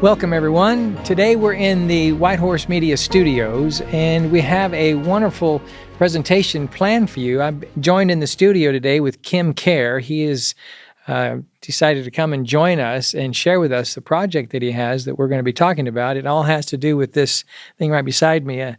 Welcome, everyone. Today we're in the White Horse Media Studios, and we have a wonderful presentation planned for you. I'm joined in the studio today with Kjaer. He has decided to come and join us and share with us the project that he has that we're going to be talking about. It all has to do with this thing right beside me,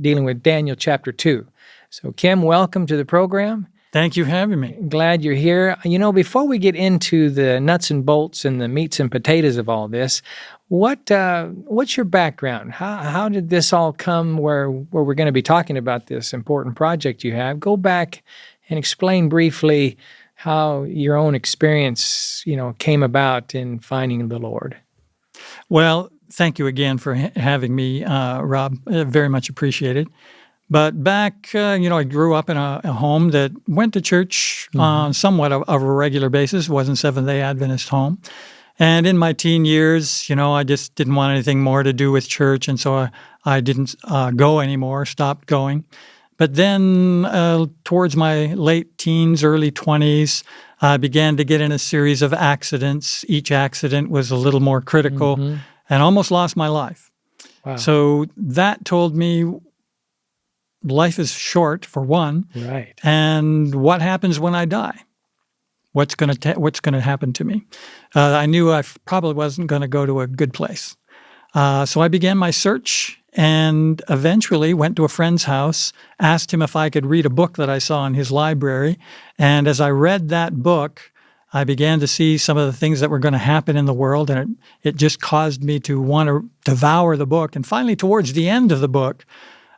dealing with Daniel chapter 2. So, Kim, welcome to the program. Thank you for having me. Glad you're here. You know, before we get into the nuts and bolts and the meats and potatoes of all this, what's your background? How did this all come where we're going to be talking about this important project you have? Go back and explain briefly how your own experience, came about in finding the Lord. Well, thank you again for having me, Rob. Very much appreciated. But back, I grew up in a home that went to church on somewhat of a regular basis. It wasn't Seventh-day Adventist home. And in my teen years, I just didn't want anything more to do with church, and so I didn't go anymore, stopped going. But then towards my late teens, early 20s, I began to get in a series of accidents. Each accident was a little more critical and almost lost my life. Wow. So that told me life is short, for one. Right. And what happens when I die? What's going to happen to me? I knew I probably wasn't going to go to a good place. So I began my search and eventually went to a friend's house, asked him if I could read a book that I saw in his library. And as I read that book, I began to see some of the things that were going to happen in the world, and it just caused me to want to devour the book. And finally, towards the end of the book,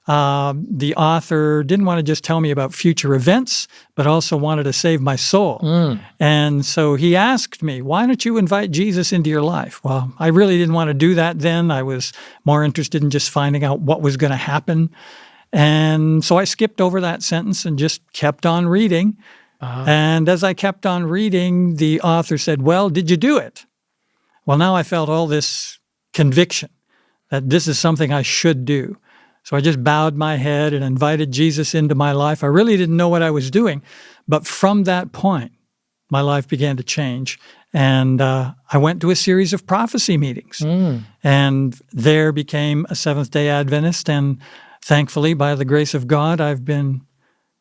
the author didn't want to just tell me about future events, but also wanted to save my soul. And so he asked me, why don't you invite Jesus into your life? Well, I really didn't want to do that then. I was more interested in just finding out what was going to happen. And so I skipped over that sentence and just kept on reading. And as I kept on reading, the author said, well, did you do it? Well, now I felt all this conviction that this is something I should do. So I just bowed my head and invited Jesus into my life. I really didn't know what I was doing. But from that point, my life began to change. And I went to a series of prophecy meetings. And there became a Seventh-day Adventist. And thankfully, by the grace of God, I've been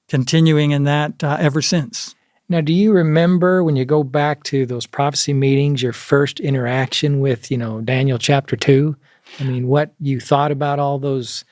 continuing in that ever since. Now, do you remember when you go back to those prophecy meetings, your first interaction with, Daniel chapter 2? I mean, what you thought about all those,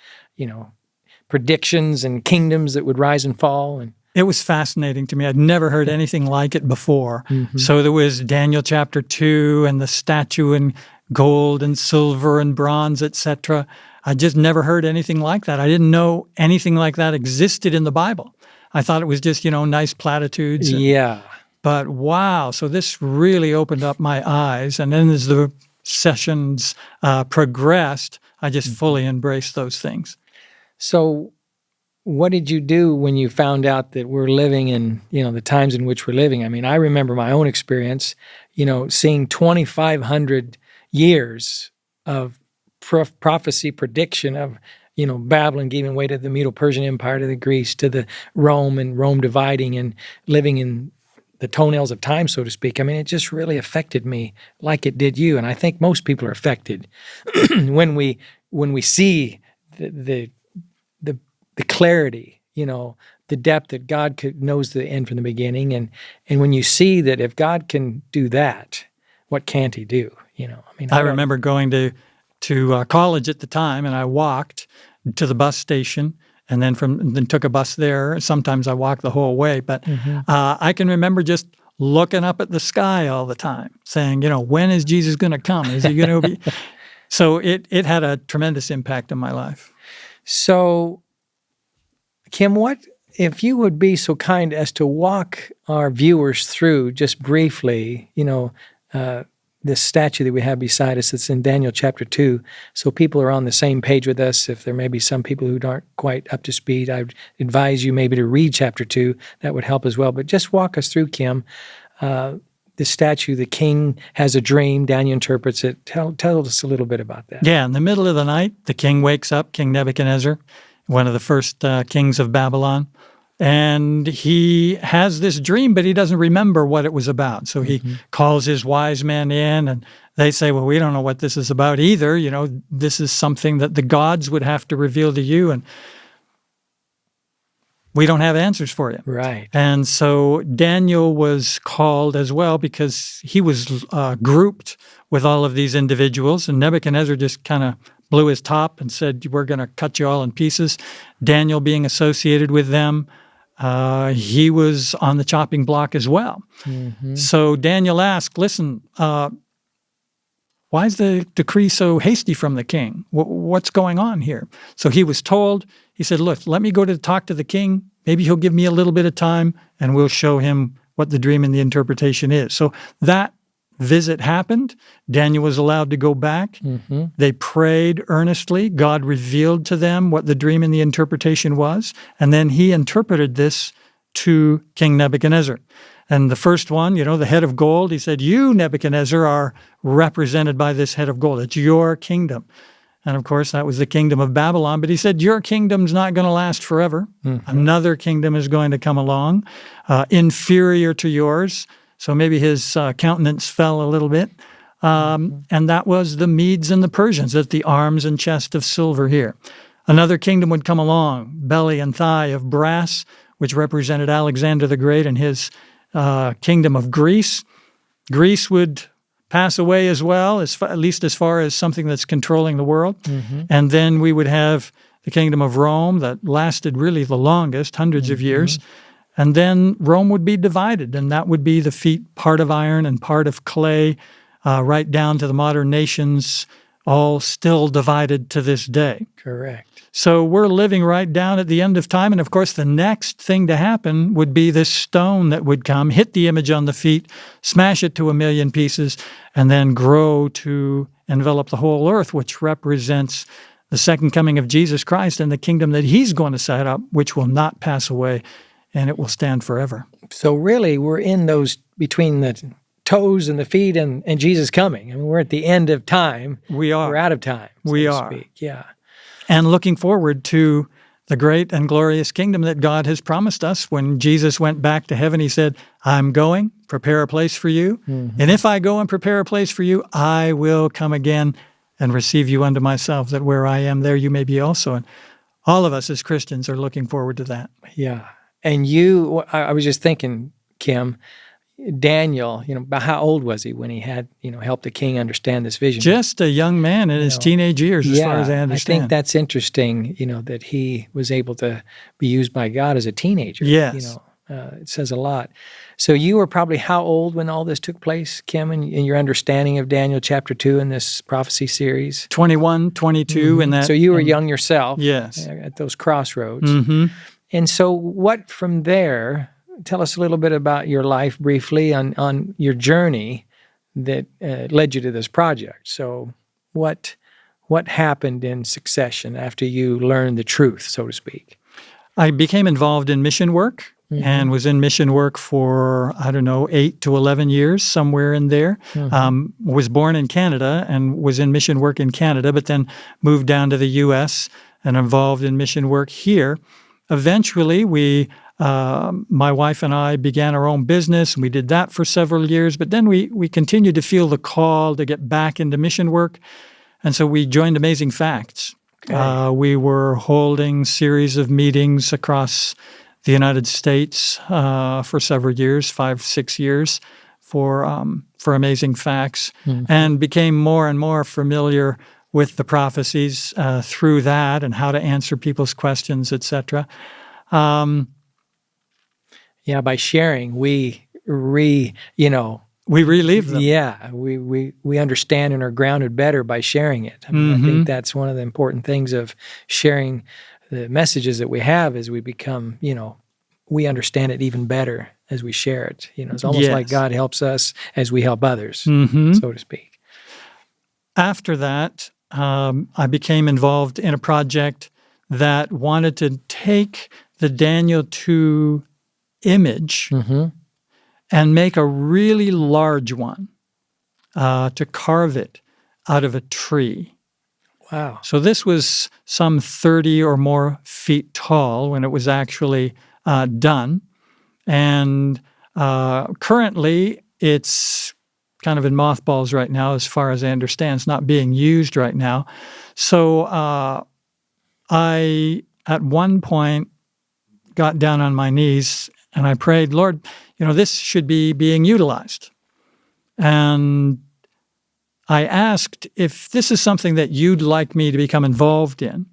predictions and kingdoms that would rise and fall? And it was fascinating to me. I'd never heard anything like it before. So there was Daniel chapter 2 and the statue in gold and silver and bronze, etc. I just never heard anything like that. I didn't know anything like that existed in the Bible. I thought it was just, nice platitudes. Yeah. But wow, so this really opened up my eyes. And then as the sessions progressed, I just fully embraced those things. So what did you do when you found out that we're living in, the times in which we're living? I mean, I remember my own experience, seeing 2,500 years of prophecy prediction of, Babylon giving way to the Medo-Persian Empire, to the Greece, to the Rome, and Rome dividing and living in the toenails of time, so to speak. I mean, it just really affected me like it did you. And I think most people are affected when we see the clarity, the depth that God knows the end from the beginning. And when you see that if God can do that, what can't he do? I remember going to college at the time, and I walked to the bus station and then took a bus there. Sometimes I walked the whole way. But I can remember just looking up at the sky all the time, saying, when is Jesus going to come? Is he going to be? So it had a tremendous impact on my life. So, Kim, what if you would be so kind as to walk our viewers through just briefly, this statue that we have beside us that's in Daniel chapter 2, so people are on the same page with us. If there may be some people who aren't quite up to speed, I would advise you maybe to read chapter 2. That would help as well. But just walk us through, Kim, the statue. The king has a dream. Daniel interprets it. Tell us a little bit about that. Yeah, in the middle of the night, the king wakes up, King Nebuchadnezzar, one of the first kings of Babylon. And he has this dream, but he doesn't remember what it was about. So he calls his wise men in, and they say, well, we don't know what this is about either. This is something that the gods would have to reveal to you, and we don't have answers for you. Right. And so Daniel was called as well because he was grouped with all of these individuals, and Nebuchadnezzar just kind of blew his top and said, we're going to cut you all in pieces. Daniel being associated with them, he was on the chopping block as well. So Daniel asked, listen, why is the decree so hasty from the king? What's going on here? So he was told, he said, look, let me go to talk to the king. Maybe he'll give me a little bit of time and we'll show him what the dream and the interpretation is. So that visit happened. Daniel was allowed to go back. They prayed earnestly. God revealed to them what the dream and the interpretation was. And then he interpreted this to King Nebuchadnezzar. And the first one, the head of gold, he said, you, Nebuchadnezzar, are represented by this head of gold. It's your kingdom. And of course, that was the kingdom of Babylon. But he said, your kingdom's not going to last forever. Another kingdom is going to come along, inferior to yours. So maybe his countenance fell a little bit. And that was the Medes and the Persians at the arms and chest of silver here. Another kingdom would come along, belly and thigh of brass, which represented Alexander the Great and his kingdom of Greece. Greece would pass away as well, at least as far as something that's controlling the world. And then we would have the kingdom of Rome that lasted really the longest, hundreds of years. And then Rome would be divided, and that would be the feet, part of iron and part of clay, right down to the modern nations, all still divided to this day. Correct. So we're living right down at the end of time. And of course, the next thing to happen would be this stone that would come, hit the image on the feet, smash it to 1,000,000 pieces, and then grow to envelop the whole earth, which represents the second coming of Jesus Christ and the kingdom that he's going to set up, which will not pass away, and it will stand forever. So really, we're in those between the toes and the feet and Jesus coming. I mean, we're at the end of time. We are. We're out of time, so we to are. speak. Yeah. And looking forward to the great and glorious kingdom that God has promised us. When Jesus went back to heaven, he said, I'm going, prepare a place for you. And if I go and prepare a place for you, I will come again and receive you unto myself, that where I am, there you may be also. And all of us as Christians are looking forward to that. Yeah. And I was just thinking, Kim, Daniel, about how old was he when he had, helped the king understand this vision? Just a young man in his teenage years, as far as I understand. I think that's interesting, that he was able to be used by God as a teenager. Yes. It says a lot. So you were probably how old when all this took place, Kim, in your understanding of Daniel chapter 2 in this prophecy series? 21, 22. And that. So you were young yourself. Yes. At those crossroads. And so what from there... Tell us a little bit about your life briefly on your journey that led you to this project. So what happened in succession after you learned the truth, so to speak? I became involved in mission work and was in mission work for, 8 to 11 years, somewhere in there. Was born in Canada and was in mission work in Canada, but then moved down to the U.S. and involved in mission work here. Eventually, my wife and I began our own business, and we did that for several years. But then we continued to feel the call to get back into mission work, and so we joined Amazing Facts. Okay. We were holding series of meetings across the United States for several years, 5-6 years, for Amazing Facts, and became more and more familiar with the prophecies through that and how to answer people's questions, etc. Yeah, by sharing, we relive them. Yeah, we understand and are grounded better by sharing it. I think that's one of the important things of sharing the messages that we have as we become, we understand it even better as we share it. It's almost like God helps us as we help others, so to speak. After that, I became involved in a project that wanted to take the Daniel 2 image and make a really large one, to carve it out of a tree. Wow. So this was some 30 or more feet tall when it was actually done. And currently, it's kind of in mothballs right now, as far as I understand. It's not being used right now. So I, at one point, got down on my knees and I prayed, Lord, this should be being utilized. And I asked if this is something that you'd like me to become involved in.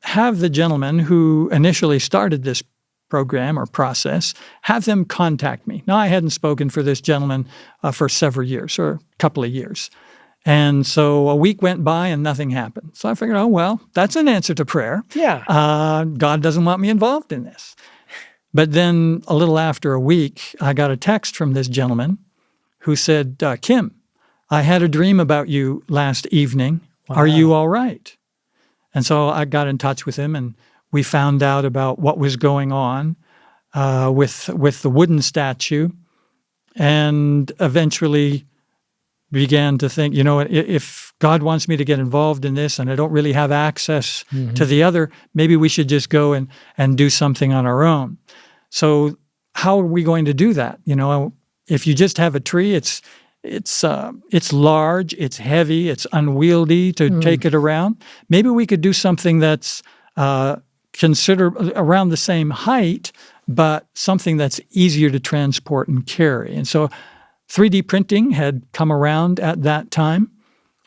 Have the gentleman who initially started this program or process, have them contact me. Now, I hadn't spoken for this gentleman for several years or a couple of years. And so a week went by and nothing happened. So I figured, oh, well, that's an answer to prayer. Yeah. God doesn't want me involved in this. But then a little after a week, I got a text from this gentleman who said, Kim, I had a dream about you last evening. Wow. Are you all right? And so I got in touch with him, and we found out about what was going on with the wooden statue, and eventually began to think, if God wants me to get involved in this and I don't really have access to the other, maybe we should just go and do something on our own. So how are we going to do that? If you just have a tree, it's large, it's heavy, it's unwieldy to take it around. Maybe we could do something that's consider around the same height, but something that's easier to transport and carry. And so 3D printing had come around at that time.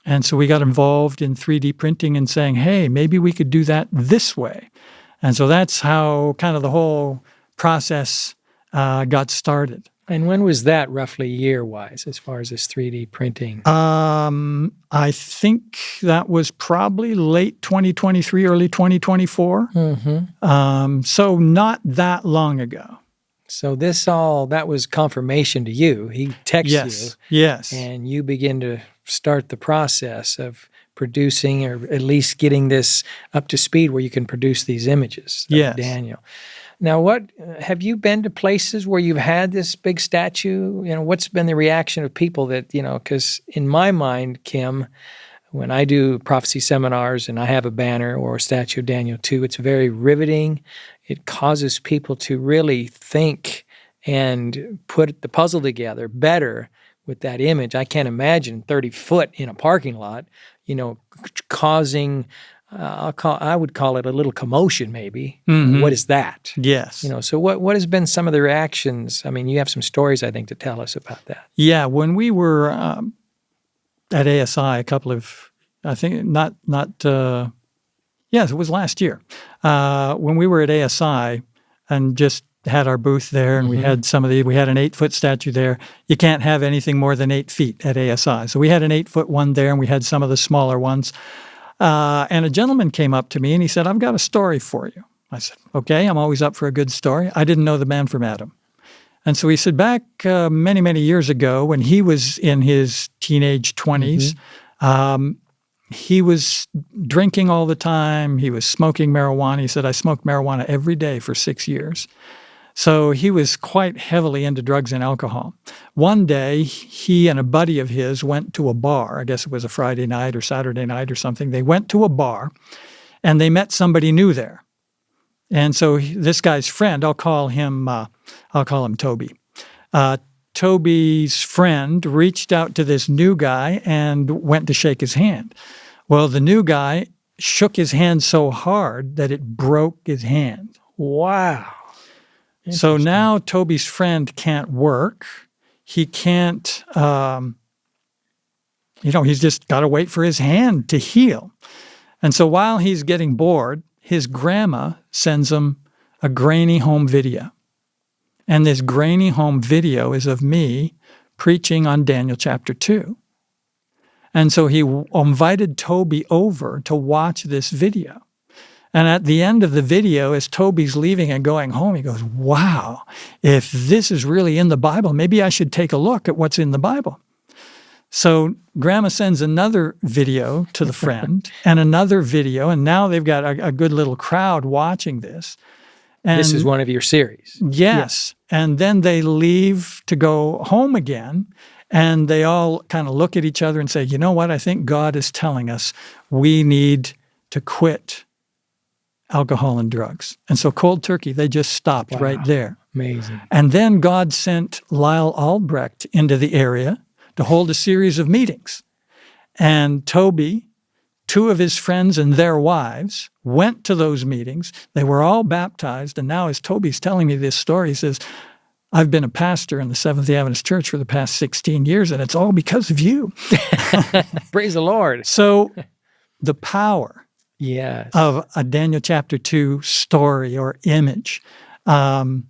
And so we got involved in 3D printing and saying, hey, maybe we could do that this way. And so that's how kind of the whole process got started. And when was that roughly year-wise as far as this 3D printing? I think that was probably late 2023, early 2024. So not that long ago. So that was confirmation to you. He texted you. Yes. And you begin to start the process of producing, or at least getting this up to speed where you can produce these images of Daniel. Now, have you been to places where you've had this big statue? What's been the reaction of people that, because in my mind, Kim, when I do prophecy seminars and I have a banner or a statue of Daniel 2, it's very riveting. It causes people to really think and put the puzzle together better with that image. I can't imagine 30 foot in a parking lot, causing... I would call it a little commotion, maybe. What is that? Yes. So what has been some of the reactions? I mean, you have some stories, I think, to tell us about that. Yeah, when we were at ASI a couple of, I think it was last year. When we were at ASI and just had our booth there, and we had we had an 8-foot statue there. You can't have anything more than 8 feet at ASI. So we had an 8-foot one there, and we had some of the smaller ones. And a gentleman came up to me and he said, I've got a story for you. I said, okay, I'm always up for a good story. I didn't know the man from Adam. And so he said, back many, many years ago, when he was in his teenage 20s, he was drinking all the time. He was smoking marijuana. He said, I smoked marijuana every day for 6 years. So he was quite heavily into drugs and alcohol. One day, he and a buddy of his went to a bar. I guess it was a Friday night or Saturday night or something. They went to a bar, and they met somebody new there. And so this guy's friend, I'll call him Toby. Toby's friend reached out to this new guy and went to shake his hand. Well, the new guy shook his hand so hard that it broke his hand. Wow. So now Toby's friend can't work. He can't, he's just got to wait for his hand to heal. And so while he's getting bored, his grandma sends him a grainy home video. And this grainy home video is of me preaching on Daniel chapter 2. And so he invited Toby over to watch this video. And at the end of the video, as Toby's leaving and going home, he goes, wow, if this is really in the Bible, maybe I should take a look at what's in the Bible. So Grandma sends another video to the friend and another video, and now they've got a good little crowd watching this. And this is one of your series. Yes. And then they leave to go home again, and they all kind of look at each other and say, you know what, I think God is telling us we need to quit alcohol and drugs. And so cold turkey, they just stopped right there. Amazing. And then God sent Lyle Albrecht into the area to hold a series of meetings. And Toby, two of his friends and their wives went to those meetings. They were all baptized. And now as Toby's telling me this story, he says, I've been a pastor in the Seventh-day Adventist Church for the past 16 years, and it's all because of you. Praise the Lord. So the power Yes. of a Daniel chapter 2 story or image. And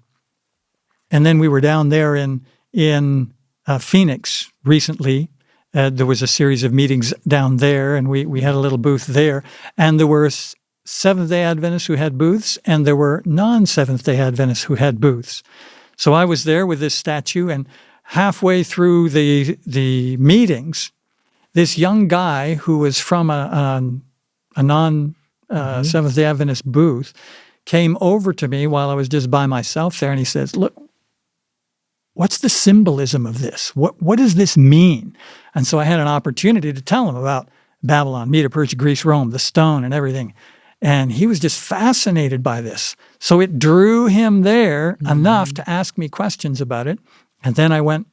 then we were down there in Phoenix recently. There was a series of meetings down there, and we had a little booth there. And there were Seventh-day Adventists who had booths, and there were non-Seventh-day Adventists who had booths. So I was there with this statue, and halfway through the meetings, this young guy who was from a non-Seventh-day Adventist booth came over to me while I was just by myself there, and he says, look, what's the symbolism of this? What does this mean? And so I had an opportunity to tell him about Babylon, Medo, Persia, Greece, Rome, the stone and everything. And he was just fascinated by this. So it drew him there enough to ask me questions about it. And then I went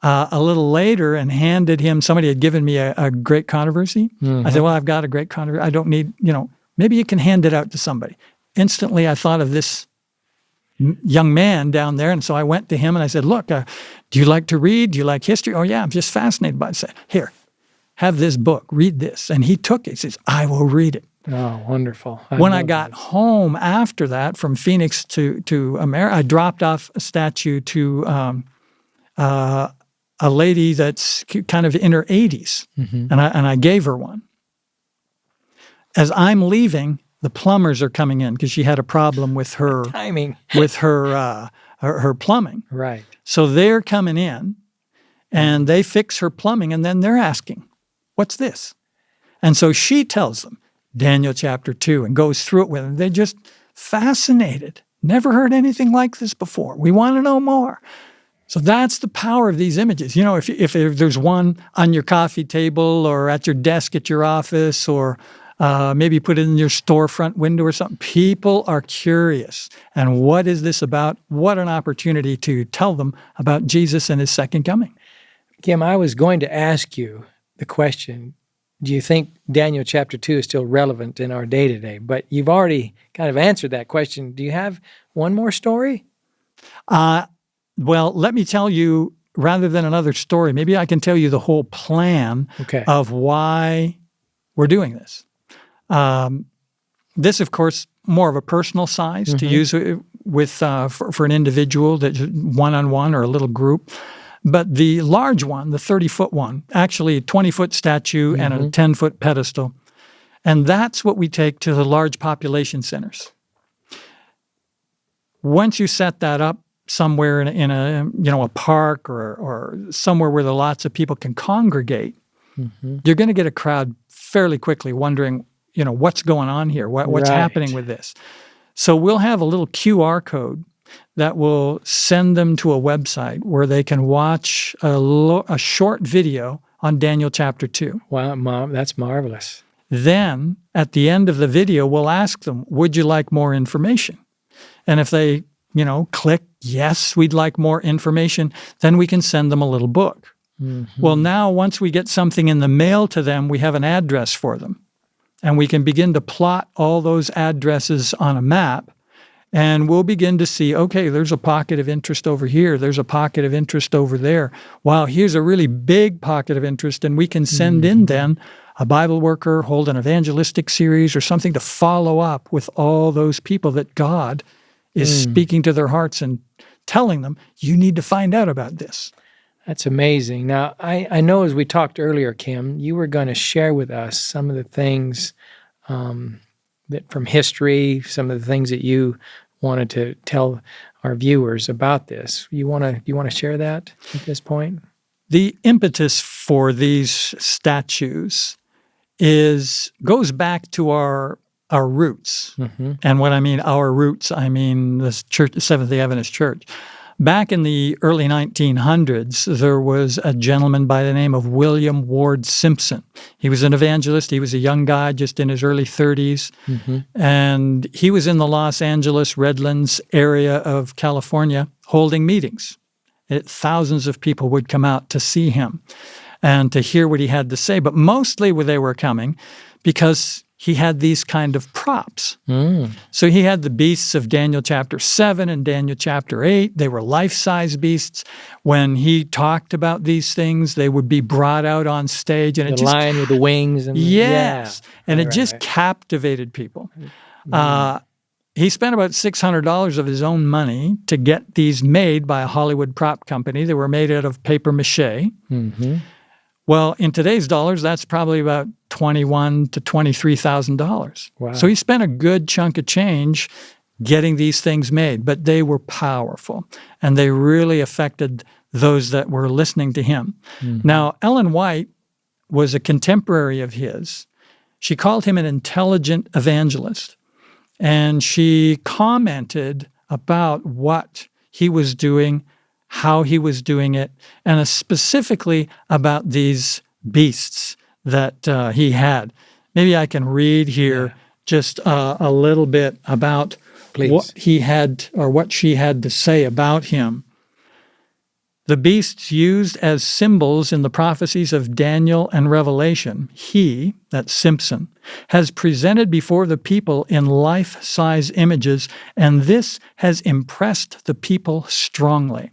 a little later and handed him, somebody had given me a great controversy. I said, well, I've got a great controversy. I don't need, maybe you can hand it out to somebody. Instantly, I thought of this young man down there. And so I went to him and I said, look, do you like to read? Do you like history? Oh, yeah, I'm just fascinated by it. I said, here, have this book, read this. And he took it. He says, I will read it. Oh, wonderful. When I got home after that from Phoenix to America, I dropped off a statue to a lady that's kind of in her 80s, and I gave her one. As I'm leaving, the plumbers are coming in because she had a problem with her timing, with her plumbing. Right. So they're coming in, and they fix her plumbing, and then they're asking, "What's this?" And so she tells them Daniel chapter 2 and goes through it with them. They're just fascinated. Never heard anything like this before. We want to know more. So that's the power of these images. If there's one on your coffee table or at your desk at your office or maybe put it in your storefront window or something, people are curious. And what is this about? What an opportunity to tell them about Jesus and his second coming. Kim, I was going to ask you the question, do you think Daniel chapter 2 is still relevant in our day-to-day? But you've already kind of answered that question. Do you have one more story? Well, let me tell you, rather than another story, maybe I can tell you the whole plan of why we're doing this. This, of course, more of a personal size to use with for an individual, that's one-on-one or a little group. But the large one, the 30-foot one, actually a 20-foot statue and a 10-foot pedestal. And that's what we take to the large population centers. Once you set that up somewhere in a park or somewhere where lots of people can congregate, you're going to get a crowd fairly quickly wondering, what's going on here? What's happening with this? So we'll have a little QR code that will send them to a website where they can watch a short video on Daniel chapter 2. Wow, Mom, that's marvelous. Then, at the end of the video, we'll ask them, would you like more information? And if they, click, yes, we'd like more information, then we can send them a little book. Well, now, once we get something in the mail to them, we have an address for them. And we can begin to plot all those addresses on a map. And we'll begin to see, okay, there's a pocket of interest over here. There's a pocket of interest over there. Wow, here's a really big pocket of interest. And we can send in then a Bible worker, hold an evangelistic series or something to follow up with all those people that God is speaking to their hearts and telling them, you need to find out about this. That's amazing. Now, I know as we talked earlier, Kim, you were going to share with us some of the things that from history, some of the things that you wanted to tell our viewers about this. You want to share that at this point? The impetus for these statues goes back to our roots. And when I mean our roots, I mean the church, the Seventh-day Adventist Church. Back in the early 1900s, there was a gentleman by the name of William Ward Simpson. He was an evangelist. He was a young guy, just in his early 30s. And he was in the Los Angeles, Redlands area of California holding meetings. Thousands of people would come out to see him and to hear what he had to say. But mostly they were coming because he had these kind of props. So he had the beasts of Daniel chapter 7 and Daniel chapter 8. They were life-size beasts. When he talked about these things, they would be brought out on stage. And The lion with the wings. And yes. And it Right, just right. captivated people. He spent about $600 of his own money to get these made by a Hollywood prop company. They were made out of paper mache. Well, in today's dollars, that's probably about $21,000 to $23,000. Wow. So he spent a good chunk of change getting these things made, but they were powerful, and they really affected those that were listening to him. Now, Ellen White was a contemporary of his. She called him an intelligent evangelist, and she commented about what he was doing, how he was doing it, and specifically about these beasts that he had. Maybe I can read here just a little bit about what he had or what she had to say about him. The beasts used as symbols in the prophecies of Daniel and Revelation, he, that's Simpson, has presented before the people in life-size images, and this has impressed the people strongly.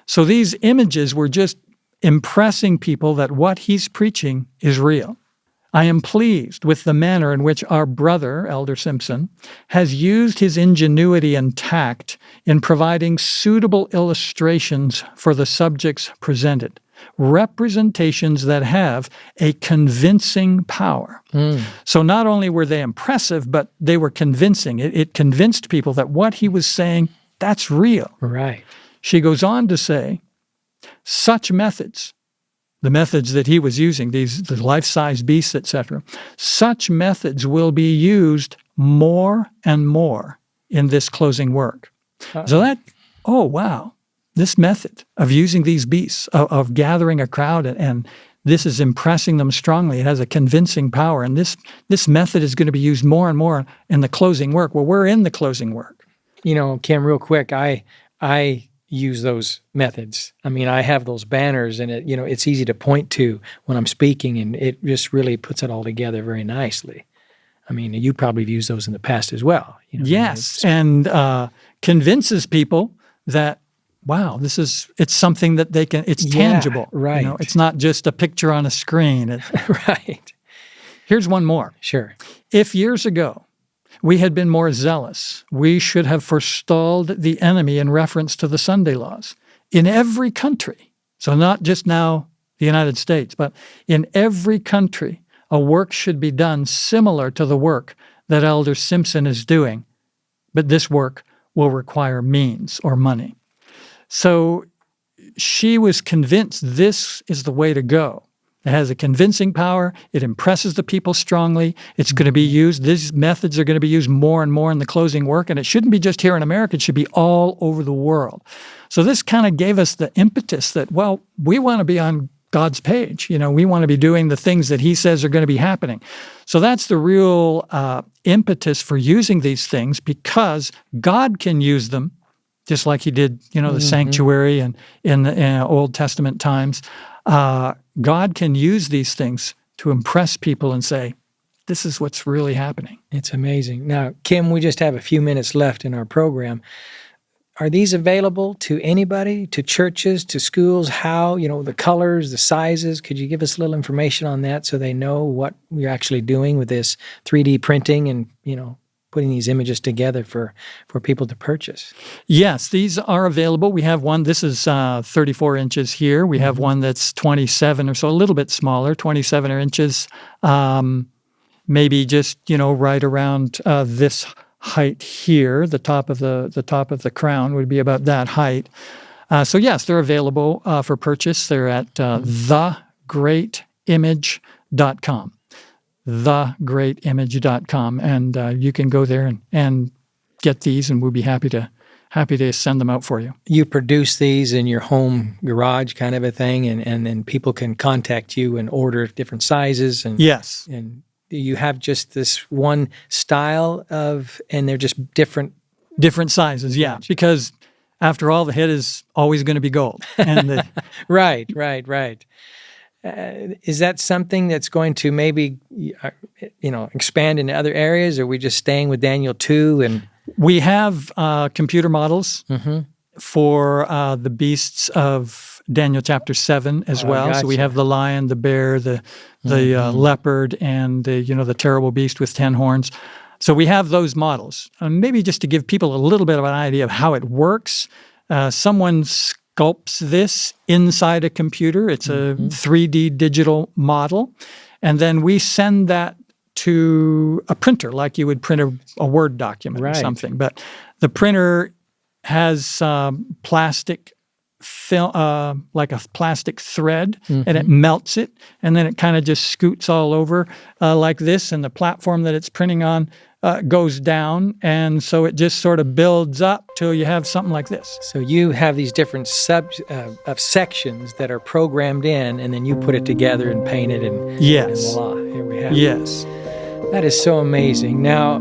So these images were just impressing people that what he's preaching is real. I am pleased with the manner in which our brother, Elder Simpson, has used his ingenuity and tact in providing suitable illustrations for the subjects presented, representations that have a convincing power. So not only were they impressive, but they were convincing. It convinced people that what he was saying, that's real. Right. She goes on to say, such methods, the methods that he was using, the life-size beasts, etc., such methods will be used more and more in this closing work. So that, oh, wow, this method of using these beasts, of gathering a crowd, and this is impressing them strongly. It has a convincing power, and this method is going to be used more and more in the closing work. Well, we're in the closing work. You know, Kim, real quick, I use those methods. I mean, I have those banners, and it's easy to point to when I'm speaking, and it just really puts it all together very nicely. I mean, you probably have used those in the past as well. Yes, and convinces people that, wow, it's something that they can, it's tangible. Right. It's not just a picture on a screen. Right. Here's one more. Sure. If years ago we had been more zealous, we should have forestalled the enemy in reference to the Sunday laws. In every country, so not just now the United States, but in every country, a work should be done similar to the work that Elder Simpson is doing, but this work will require means or money. So she was convinced this is the way to go. It has a convincing power. It impresses the people strongly. It's going to be used. These methods are going to be used more and more in the closing work, and it shouldn't be just here in America. It should be all over the world. So this kind of gave us the impetus that, well, we want to be on God's page. We want to be doing the things that he says are going to be happening. So that's the real impetus for using these things, because God can use them just like he did, the sanctuary and in the Old Testament times. God can use these things to impress people and say, this is what's really happening. It's amazing. Now, Kim, we just have a few minutes left in our program. Are these available to anybody, to churches, to schools? How, the colors, the sizes? Could you give us a little information on that so they know what we're actually doing with this 3D printing and, putting these images together for people to purchase? Yes, these are available. We have one, this is 34 inches here. We have one that's 27 or so, a little bit smaller, 27 inches, maybe just, right around this height here. The top of the crown would be about that height. So yes, they're available for purchase. They're at thegreatimage.com. thegreatimage.com, and you can go there and get these, and we'll be happy to happy to send them out for you. You produce these in your home garage kind of a thing, and then people can contact you and order different sizes. And Yes. And you have just this one style and they're just different. Different sizes, yeah. Because after all, the head is always going to be gold. And Right. Is that something that's going to maybe, expand into other areas? Or are we just staying with Daniel 2? And we have computer models for the beasts of Daniel chapter 7 as well. Gotcha. So we have the lion, the bear, the leopard, and the terrible beast with 10 horns. So we have those models. Maybe just to give people a little bit of an idea of how it works, someone sculpts this inside a computer. It's a 3D digital model. And then we send that to a printer, like you would print a Word document or something. But the printer has plastic film, like a plastic thread, and it melts it, and then it kind of just scoots all over like this, and the platform that it's printing on goes down, and so it just sort of builds up till you have something like this. So you have these different sections that are programmed in, and then you put it together and paint it, and yes, and voila, here we have it. Yes. That is so amazing. Now,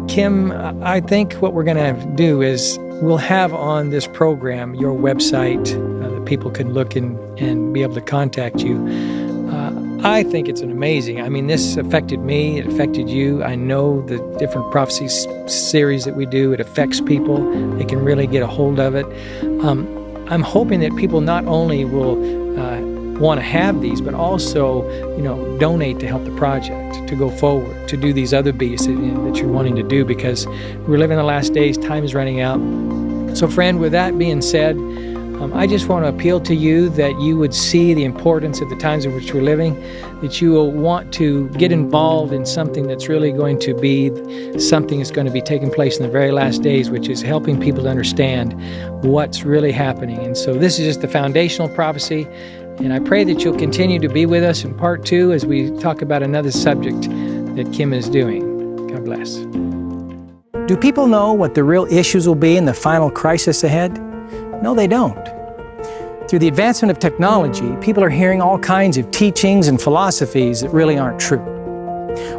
Kim, I think what we're going to do is we'll have on this program your website that people can look and be able to contact you. I think it's amazing. I mean, this affected me. It affected you. I know the different prophecy series that we do. It affects people. They can really get a hold of it. I'm hoping that people not only will want to have these, but also, donate to help the project, to go forward, to do these other beasts that you're wanting to do, because we're living in the last days. Time is running out. So, friend, with that being said, I just want to appeal to you that you would see the importance of the times in which we're living, that you will want to get involved in something that's really going to be something that's going to be taking place in the very last days, which is helping people to understand what's really happening. And so this is just the foundational prophecy, and I pray that you'll continue to be with us in part 2 as we talk about another subject that Kim is doing. God bless. Do people know what the real issues will be in the final crisis ahead? No, they don't. Through the advancement of technology, people are hearing all kinds of teachings and philosophies that really aren't true.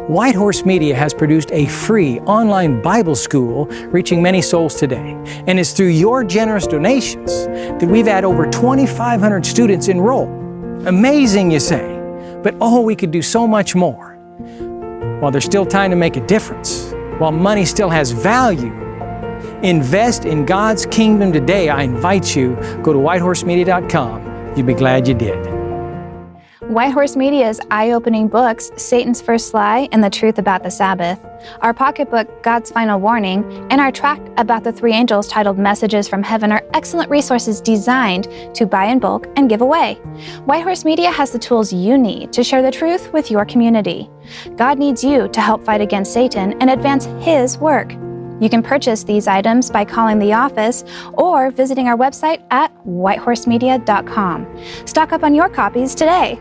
White Horse Media has produced a free online Bible school reaching many souls today. And it's through your generous donations that we've had over 2,500 students enroll. Amazing, you say, but we could do so much more. While there's still time to make a difference, while money still has value, invest in God's kingdom today. I invite you, go to whitehorsemedia.com. You'll be glad you did. White Horse Media's eye-opening books, Satan's First Lie and The Truth About the Sabbath, our pocketbook, God's Final Warning, and our tract about the 3 angels titled Messages from Heaven are excellent resources designed to buy in bulk and give away. White Horse Media has the tools you need to share the truth with your community. God needs you to help fight against Satan and advance His work. You can purchase these items by calling the office or visiting our website at whitehorsemedia.com. Stock up on your copies today.